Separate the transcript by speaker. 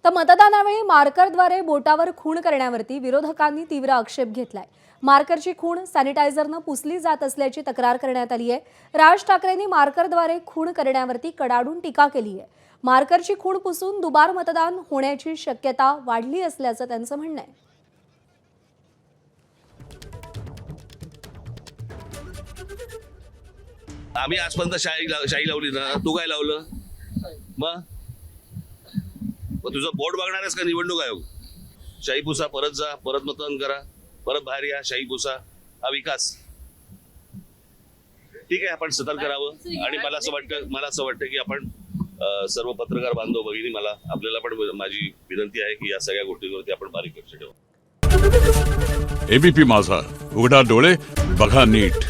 Speaker 1: तर मतदानावेळी मार्करद्वारे बोटावर खूण करण्यावरती विरोधकांनी तीव्र आक्षेप घेतलाय। मार्करची खूण सॅनिटायझरनं पुसली जात असल्याची तक्रार करण्यात आली आहे। राज ठाकरेंनी मार्करद्वारे खूण करण्यावरती कडाडून टीका केली आहे। मार्करची खूण पुसून दुबार मतदान होण्याची शक्यता वाढली असल्याचं त्यांचं म्हणणं आहे।
Speaker 2: आम्ही आजपर्यंत शाई लावली ना, तू काय लावलं? मग तुझं बोर्ड बघणारच का निवडणूक आयोग? शाई पुसा, परत जा, परत मतदान करा, परत बाहेर या, शाई पुसा, हा विकास? ठीक आहे, आपण सतर्क करावं। आणि मला असं वाटतं की आपण सर्व पत्रकार बांधव भगिनी, आपल्याला पण माझी विनंती आहे की या सगळ्या गोष्टींवरती आपण बारीक लक्ष ठेवू।
Speaker 3: एबीपी माझा, उघडा डोळे बघा नीट।